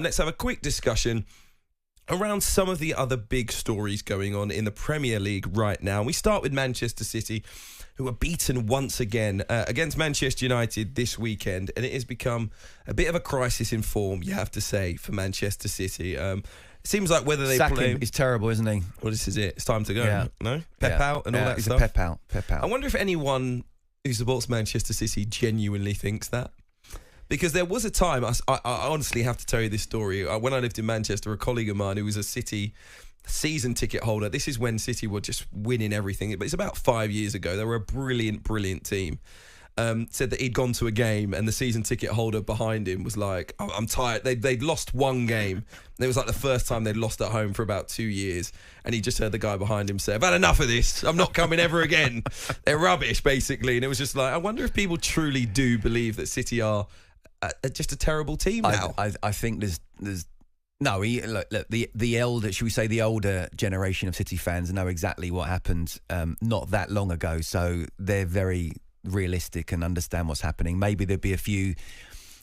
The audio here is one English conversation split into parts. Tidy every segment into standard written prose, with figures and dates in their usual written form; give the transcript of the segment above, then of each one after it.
Let's have a quick discussion around some of the other big stories going on in the Premier League right now. We start with Manchester City, who are beaten once again against Manchester United this weekend, and it has become a bit of a crisis in form, you have to say, for Manchester City. It seems like whether they play... He's terrible, isn't he? Well, this is it. It's time to go, Yeah. no? Pep out and all that he's stuff. a Pep out. Pep out. I wonder if anyone who supports Manchester City genuinely thinks that. Because there was a time, I honestly have to tell you this story. When I lived in Manchester, a colleague of mine who was a City season ticket holder, this is when City were just winning everything, but it's about 5 years ago. They were a brilliant, brilliant team. Said that he'd gone to a game and the season ticket holder behind him was like, oh, I'm tired. They'd lost one game. It was like the first time they'd lost at home for about 2 years. And he just heard the guy behind him say, I've had enough of this. I'm not coming ever again. They're rubbish, basically. And it was just like, I wonder if people truly do believe that City are just a terrible team now. I think there's no. Look, the elder, should we say, the older generation of City fans know exactly what happened not that long ago, so they're very realistic and understand what's happening. Maybe there'd be a few,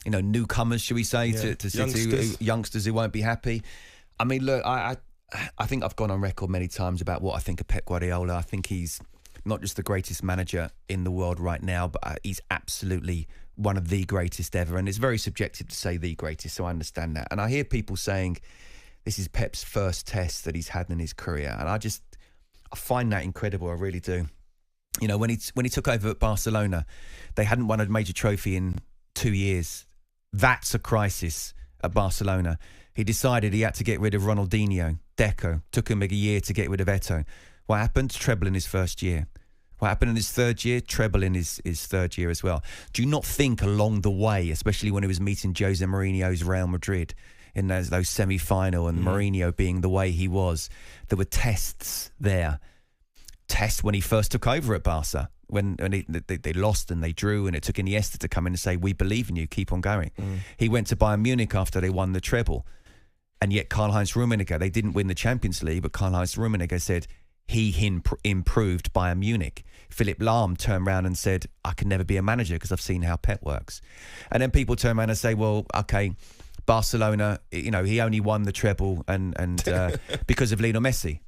newcomers, should we say, to City, youngsters who won't be happy. I mean, look, I think I've gone on record many times about what I think of Pep Guardiola. I think he's not just the greatest manager in the world right now, but he's absolutely one of the greatest ever. And it's very subjective to say the greatest, so I understand that. And I hear people saying this is Pep's first test that he's had in his career. And I find that incredible. I really do. When he took over at Barcelona, they hadn't won a major trophy in 2 years. That's a crisis at Barcelona. He decided he had to get rid of Ronaldinho, Deco. Took him a year to get rid of Eto'o. What happened? Treble in his first year. What happened in his third year? Treble in his third year as well. Do you not think along the way, especially when he was meeting Jose Mourinho's Real Madrid in those semi-final and Mourinho being the way he was, there were tests there. Tests when he first took over at Barca, when they lost and they drew, and it took Iniesta to come in and say, we believe in you, keep on going. He went to Bayern Munich after they won the treble. And yet Karl-Heinz Rummenigge, they didn't win the Champions League, but Karl-Heinz Rummenigge said, he improved Bayern Munich. Philipp Lahm turned around and said, I can never be a manager because I've seen how Pep works. And then people turn around and say, well, okay, Barcelona, he only won the treble and because of Lionel Messi.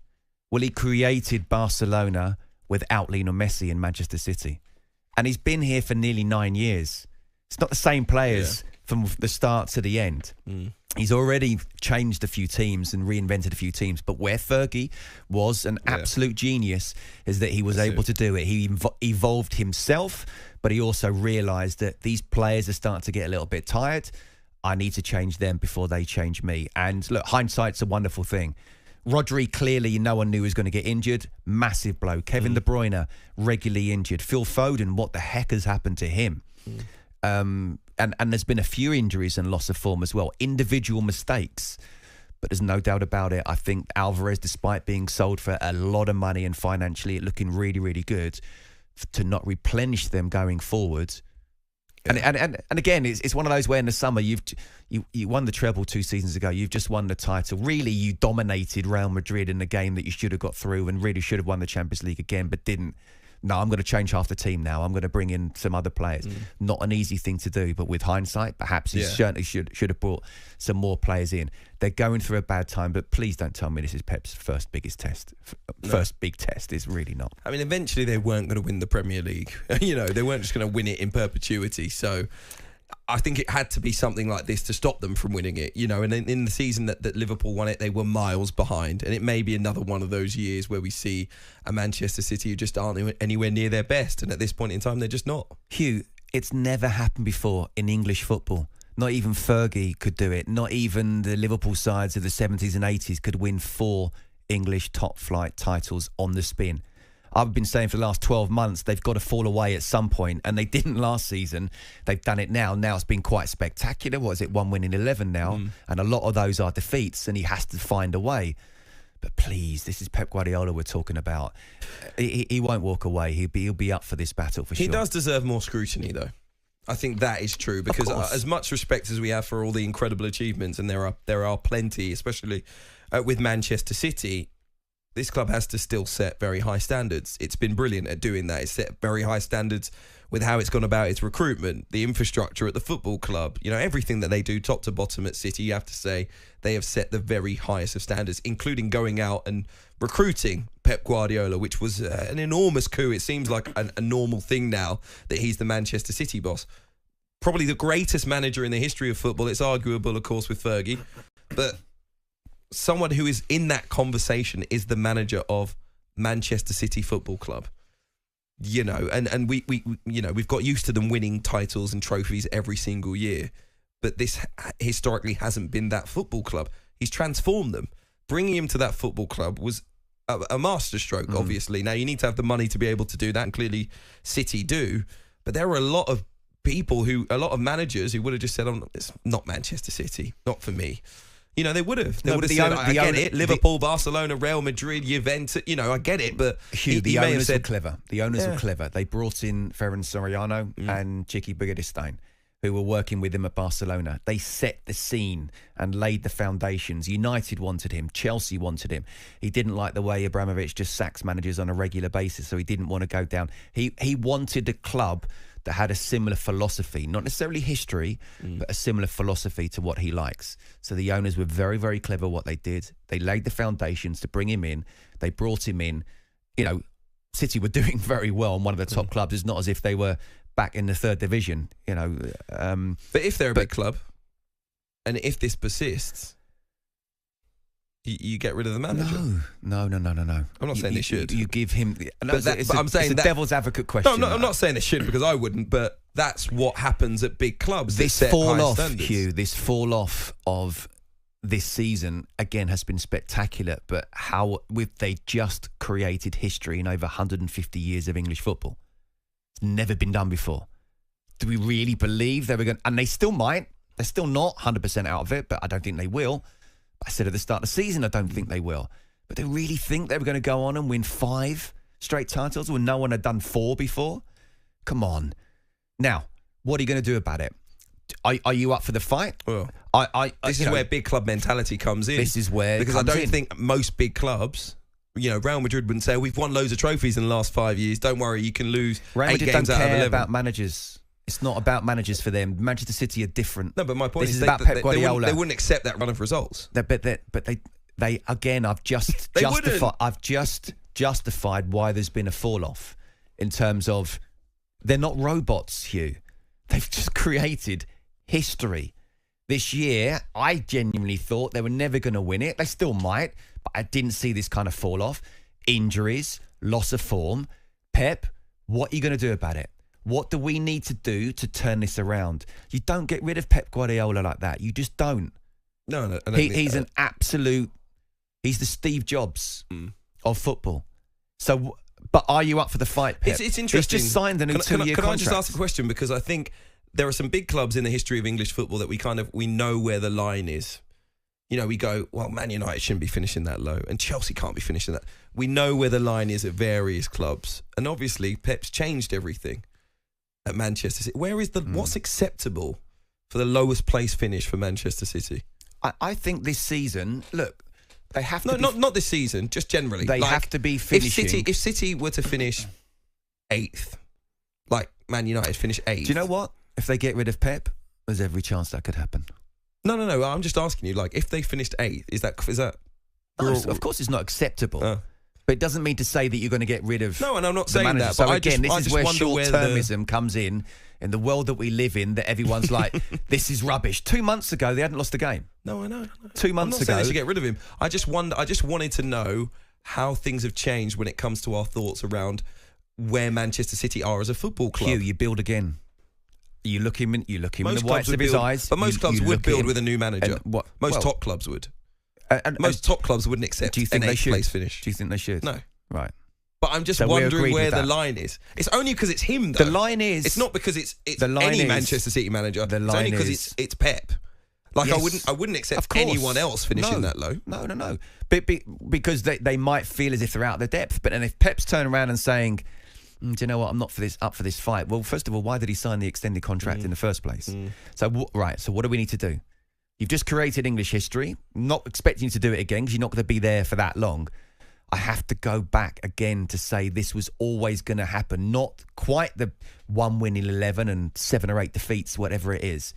Well, he created Barcelona without Lionel Messi in Manchester City. And he's been here for nearly 9 years. It's not the same players from the start to the end. He's already changed a few teams and reinvented a few teams. But where Fergie was an absolute genius is that he was able to do it. He evolved himself, but he also realised that these players are starting to get a little bit tired. I need to change them before they change me. And look, hindsight's a wonderful thing. Rodri, clearly no one knew he was going to get injured. Massive blow. Kevin De Bruyne, regularly injured. Phil Foden, what the heck has happened to him? And there's been a few injuries and loss of form as well. Individual mistakes. But there's no doubt about it. I think Alvarez, despite being sold for a lot of money and financially looking really, really good, to not replenish them going forward. And again, it's one of those where in the summer you won the treble 2 seasons ago. You've just won the title. Really, you dominated Real Madrid in the game that you should have got through and really should have won the Champions League again, but didn't. No, I'm going to change half the team now. I'm going to bring in some other players. Not an easy thing to do, but with hindsight, perhaps he certainly should have brought some more players in. They're going through a bad time, but please don't tell me this is Pep's first biggest test. First big test is really not. I mean, eventually they weren't going to win the Premier League. They weren't just going to win it in perpetuity. So I think it had to be something like this to stop them from winning it. And in the season that Liverpool won it, they were miles behind. And it may be another one of those years where we see a Manchester City who just aren't anywhere near their best. And at this point in time, they're just not. Hugh, it's never happened before in English football. Not even Fergie could do it. Not even the Liverpool sides of the 70s and 80s could win 4 English top-flight titles on the spin. I've been saying for the last 12 months, they've got to fall away at some point, and they didn't last season. They've done it now. Now it's been quite spectacular. What is it, 1 win in 11 now? And a lot of those are defeats, and he has to find a way. But please, this is Pep Guardiola we're talking about. He won't walk away. He'll be up for this battle for sure. He does deserve more scrutiny, though. I think that is true, because as much respect as we have for all the incredible achievements, and there are plenty, especially with Manchester City, this club has to still set very high standards. It's been brilliant at doing that. It's set very high standards with how it's gone about its recruitment, the infrastructure at the football club. You know, everything that they do top to bottom at City, you have to say they have set the very highest of standards, including going out and recruiting Pep Guardiola, which was an enormous coup. It seems like a normal thing now that he's the Manchester City boss. Probably the greatest manager in the history of football. It's arguable, of course, with Fergie. But someone who is in that conversation is the manager of Manchester City Football Club. You know, and we you know, we've got used to them winning titles and trophies every single year, but this historically hasn't been that football club. He's transformed them. Bringing him to that football club was a masterstroke, obviously. Now, you need to have the money to be able to do that, and clearly City do, but there are a lot of managers who would have just said, oh, it's not Manchester City, not for me. You know, they would have. They would have said, I get it. Liverpool, Barcelona, Real Madrid, Juventus. You know, I get it. But Hugh, the owners were clever. The owners were clever. They brought in Ferran Soriano and Chiqui Begiristain, who were working with him at Barcelona. They set the scene and laid the foundations. United wanted him. Chelsea wanted him. He didn't like the way Abramovich just sacks managers on a regular basis, so he didn't want to go down. He wanted a club that had a similar philosophy, not necessarily history, but a similar philosophy to what he likes. So the owners were very, very clever what they did. They laid the foundations to bring him in. They brought him in. You know, City were doing very well in one of the top clubs. It's not as if they were back in the third division, you know. But if they're a big club, and if this persists, you get rid of the manager. No. I'm not saying they should. You give him... but I'm saying it's a devil's advocate question. No, I'm not saying they should, because I wouldn't, but that's what happens at big clubs. This fall off, Hugh, this fall off of this season, again, has been spectacular, but they just created history in over 150 years of English football. It's never been done before. Do we really believe they were going... And they still might. They're still not 100% out of it, but I don't think they will. I said at the start of the season, I don't think they will. But they really think they were going to go on and win 5 straight titles when no one had done 4 before? Come on. Now, what are you going to do about it? Are you up for the fight? Well, this is where big club mentality comes in. This is where because I don't think most big clubs, you know, Real Madrid wouldn't say, we've won loads of trophies in the last 5 years. Don't worry, you can lose Real 8 Madrid games don't out of care 11. about managers. It's not about managers for them. Manchester City are different. No, but my point is about Pep Guardiola. They wouldn't accept that run of results. But they again, I've just justified why there's been a fall off in terms of they're not robots, Hugh. They've just created history. This year, I genuinely thought they were never going to win it. They still might, but I didn't see this kind of fall off. Injuries, loss of form. Pep, what are you going to do about it? What do we need to do to turn this around? You don't get rid of Pep Guardiola like that. You just don't. No. He's an absolute... He's the Steve Jobs of football. So, but are you up for the fight, Pep? It's interesting. He's just signed a new 2-year contract. Can I just ask a question? Because I think there are some big clubs in the history of English football that we know where the line is. You know, we go, well, Man United shouldn't be finishing that low, and Chelsea can't be finishing that. We know where the line is at various clubs. And obviously, Pep's changed everything at Manchester City. Where is what's acceptable for the lowest place finish for Manchester City? I think this season, look, they have to not this season, just generally. They have to be finishing. If City were to finish 8th, like Man United finish 8th. Do you know what? If they get rid of Pep, there's every chance that could happen. No. I'm just asking you, like, if they finished 8th, is that? No, of course, it's not acceptable. But it doesn't mean to say that you're going to get rid of. No, and I'm not saying that. So but again, this is where wonder short-termism comes in the world that we live in. That everyone's like, this is rubbish. 2 months ago, they hadn't lost a game. No, I know. 2 months I'm not ago, saying they should get rid of him. I just wanted to know how things have changed when it comes to our thoughts around where Manchester City are as a football club. Hugh, you build again. You look him in the whites of his eyes. But most clubs would build with a new manager. Most top clubs would. Most top clubs wouldn't accept an 8th place finish. Do you think they should? No. Right. But I'm just wondering where the line is. It's only because it's him, though. The line is... It's not because it's any Manchester City manager. It's only because it's Pep. Like, yes, I wouldn't accept anyone else finishing that low. No. Because they might feel as if they're out of their depth. But then if Pep's turning around and saying, do you know what, I'm not up for this fight. Well, first of all, why did he sign the extended contract in the first place? So what do we need to do? You've just created English history. Not expecting you to do it again because you're not going to be there for that long. I have to go back again to say this was always going to happen. Not quite the 1 win in 11 and 7 or 8 defeats, whatever it is.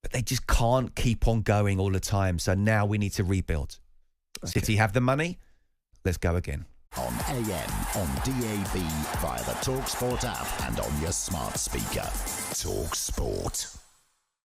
But they just can't keep on going all the time. So now we need to rebuild. Okay. City have the money. Let's go again. On AM, on DAB, via the talkSPORT app and on your smart speaker. talkSPORT.